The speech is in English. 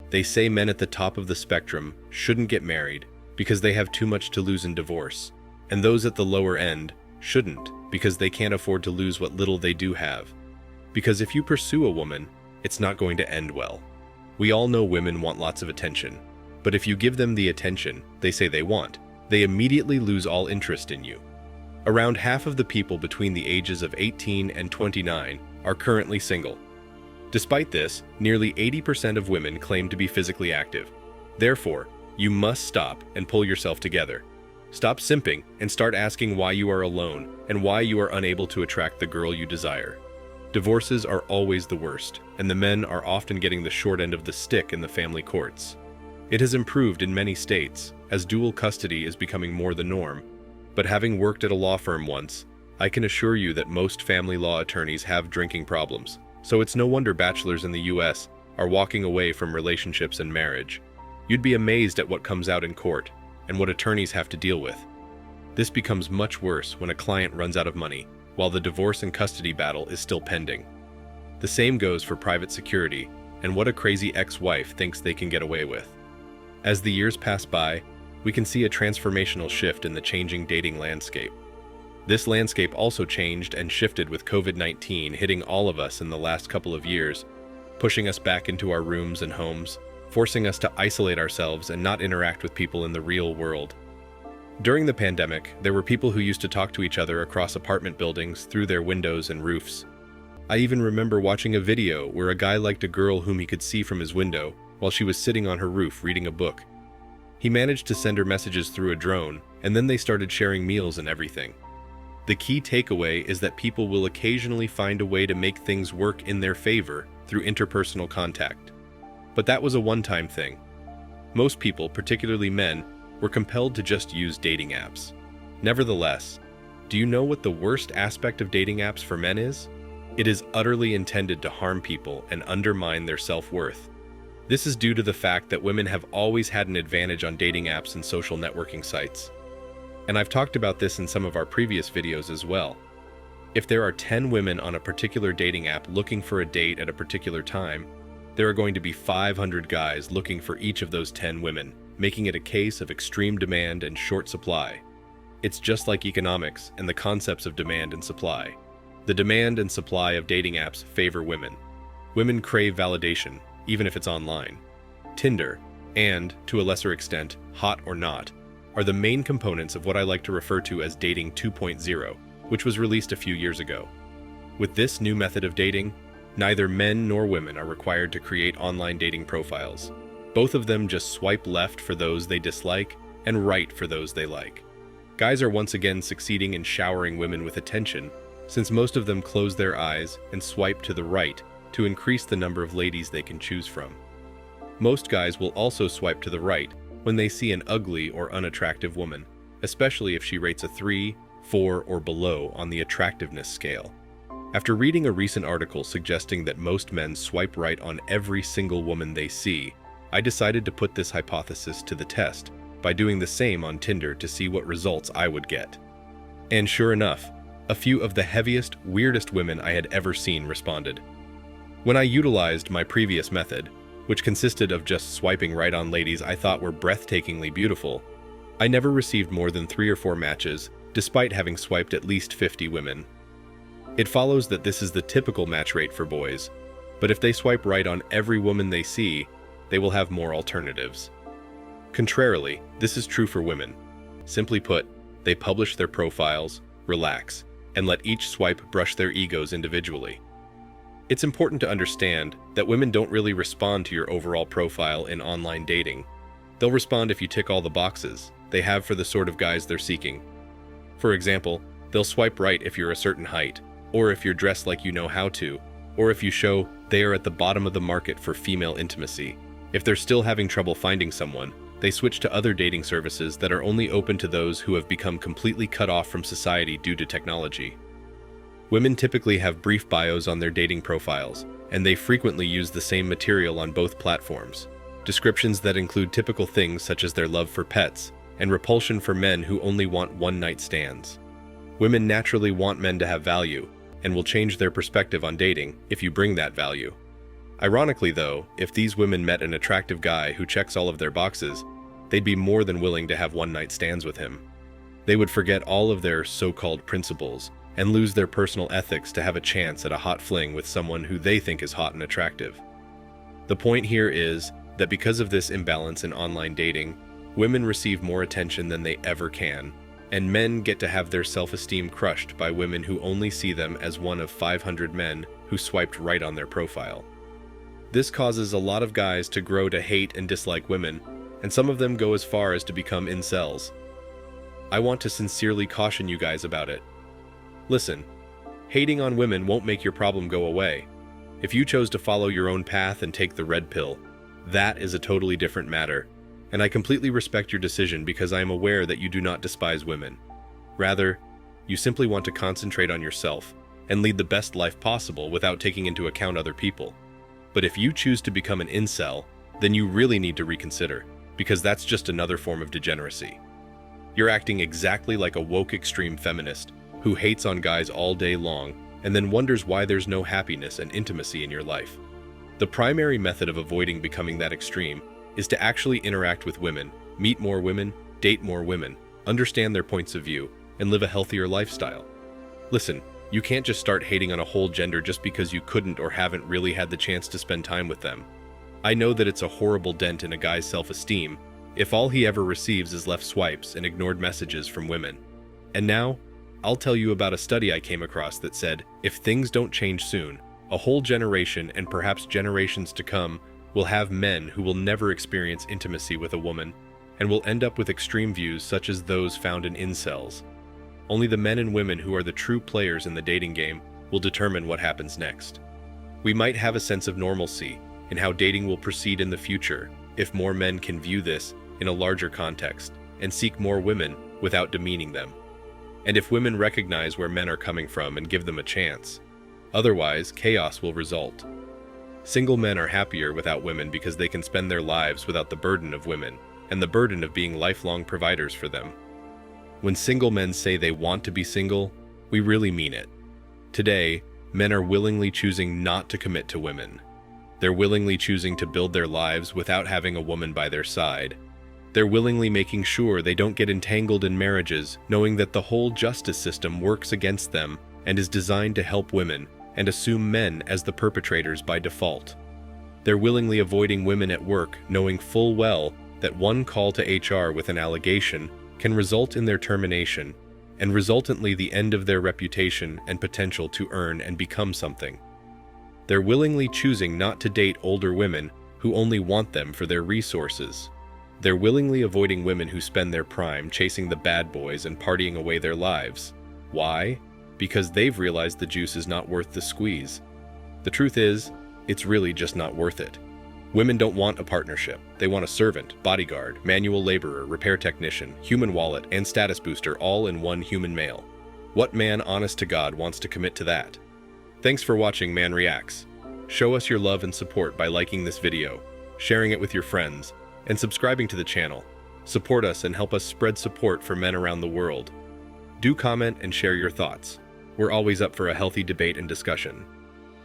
They say men at the top of the spectrum shouldn't get married because they have too much to lose in divorce, and those at the lower end shouldn't because they can't afford to lose what little they do have. Because if you pursue a woman, it's not going to end well. We all know women want lots of attention, but if you give them the attention they say they want, they immediately lose all interest in you. Around half of the people between the ages of 18 and 29 are currently single. Despite this, nearly 80% of women claim to be physically active. Therefore, you must stop and pull yourself together. Stop simping and start asking why you are alone and why you are unable to attract the girl you desire. Divorces are always the worst, and the men are often getting the short end of the stick in the family courts. It has improved in many states, as dual custody is becoming more the norm, but having worked at a law firm once, I can assure you that most family law attorneys have drinking problems, so it's no wonder bachelors in the US are walking away from relationships and marriage. You'd be amazed at what comes out in court, and what attorneys have to deal with. This becomes much worse when a client runs out of money, while the divorce and custody battle is still pending. The same goes for private security, and what a crazy ex-wife thinks they can get away with. As the years pass by, we can see a transformational shift in the changing dating landscape. This landscape also changed and shifted with COVID-19 hitting all of us in the last couple of years, pushing us back into our rooms and homes, forcing us to isolate ourselves and not interact with people in the real world. During the pandemic, there were people who used to talk to each other across apartment buildings through their windows and roofs. I even remember watching a video where a guy liked a girl whom he could see from his window while she was sitting on her roof reading a book. He managed to send her messages through a drone, and then they started sharing meals and everything. The key takeaway is that people will occasionally find a way to make things work in their favor through interpersonal contact. But that was a one-time thing. Most people, particularly men, were compelled to just use dating apps. Nevertheless, do you know what the worst aspect of dating apps for men is? It is utterly intended to harm people and undermine their self-worth. This is due to the fact that women have always had an advantage on dating apps and social networking sites. And I've talked about this in some of our previous videos as well. If there are 10 women on a particular dating app looking for a date at a particular time, there are going to be 500 guys looking for each of those 10 women, making it a case of extreme demand and short supply. It's just like economics and the concepts of demand and supply. The demand and supply of dating apps favor women. Women crave validation, even if it's online. Tinder, and, to a lesser extent, Hot or Not, are the main components of what I like to refer to as Dating 2.0, which was released a few years ago. With this new method of dating, neither men nor women are required to create online dating profiles. Both of them just swipe left for those they dislike and right for those they like. Guys are once again succeeding in showering women with attention, since most of them close their eyes and swipe to the right to increase the number of ladies they can choose from. Most guys will also swipe to the right when they see an ugly or unattractive woman, especially if she rates a 3, 4, or below on the attractiveness scale. After reading a recent article suggesting that most men swipe right on every single woman they see, I decided to put this hypothesis to the test by doing the same on Tinder to see what results I would get. And sure enough, a few of the heaviest, weirdest women I had ever seen responded. When I utilized my previous method, which consisted of just swiping right on ladies I thought were breathtakingly beautiful, I never received more than 3 or 4 matches, despite having swiped at least 50 women. It follows that this is the typical match rate for boys, but if they swipe right on every woman they see, they will have more alternatives. Contrarily, this is true for women. Simply put, they publish their profiles, relax, and let each swipe brush their egos individually. It's important to understand that women don't really respond to your overall profile in online dating. They'll respond if you tick all the boxes they have for the sort of guys they're seeking. For example, they'll swipe right if you're a certain height, or if you're dressed like you know how to, or if you show they are at the bottom of the market for female intimacy. If they're still having trouble finding someone, they switch to other dating services that are only open to those who have become completely cut off from society due to technology. Women typically have brief bios on their dating profiles, and they frequently use the same material on both platforms. Descriptions that include typical things such as their love for pets and repulsion for men who only want one-night stands. Women naturally want men to have value, and will change their perspective on dating if you bring that value. Ironically though, if these women met an attractive guy who checks all of their boxes, they'd be more than willing to have one-night stands with him. They would forget all of their so-called principles and lose their personal ethics to have a chance at a hot fling with someone who they think is hot and attractive. The point here is that because of this imbalance in online dating, women receive more attention than they ever can, and men get to have their self-esteem crushed by women who only see them as one of 500 men who swiped right on their profile. This causes a lot of guys to grow to hate and dislike women, and some of them go as far as to become incels. I want to sincerely caution you guys about it. Listen, hating on women won't make your problem go away. If you chose to follow your own path and take the red pill, that is a totally different matter, and I completely respect your decision because I am aware that you do not despise women. Rather, you simply want to concentrate on yourself and lead the best life possible without taking into account other people. But if you choose to become an incel, then you really need to reconsider, because that's just another form of degeneracy. You're acting exactly like a woke extreme feminist who hates on guys all day long and then wonders why there's no happiness and intimacy in your life. The primary method of avoiding becoming that extreme is to actually interact with women, meet more women, date more women, understand their points of view, and live a healthier lifestyle. Listen, you can't just start hating on a whole gender just because you couldn't or haven't really had the chance to spend time with them. I know that it's a horrible dent in a guy's self-esteem if all he ever receives is left swipes and ignored messages from women. And now, I'll tell you about a study I came across that said, if things don't change soon, a whole generation and perhaps generations to come will have men who will never experience intimacy with a woman and will end up with extreme views such as those found in incels. Only the men and women who are the true players in the dating game will determine what happens next. We might have a sense of normalcy in how dating will proceed in the future if more men can view this in a larger context and seek more women without demeaning them. And if women recognize where men are coming from and give them a chance. Otherwise, chaos will result. Single men are happier without women because they can spend their lives without the burden of women and the burden of being lifelong providers for them. When single men say they want to be single, we really mean it. Today, men are willingly choosing not to commit to women. They're willingly choosing to build their lives without having a woman by their side. They're willingly making sure they don't get entangled in marriages, knowing that the whole justice system works against them and is designed to help women and assume men as the perpetrators by default. They're willingly avoiding women at work, knowing full well that one call to HR with an allegation can result in their termination and resultantly the end of their reputation and potential to earn and become something. They're willingly choosing not to date older women who only want them for their resources. They're willingly avoiding women who spend their prime chasing the bad boys and partying away their lives. Why? Because they've realized the juice is not worth the squeeze. The truth is, it's really just not worth it. Women don't want a partnership. They want a servant, bodyguard, manual laborer, repair technician, human wallet, and status booster all in one human male. What man, honest to God, wants to commit to that? Thanks for watching Man Reacts. Show us your love and support by liking this video, sharing it with your friends, and subscribing to the channel. Support us and help us spread support for men around the world. Do comment and share your thoughts. We're always up for a healthy debate and discussion.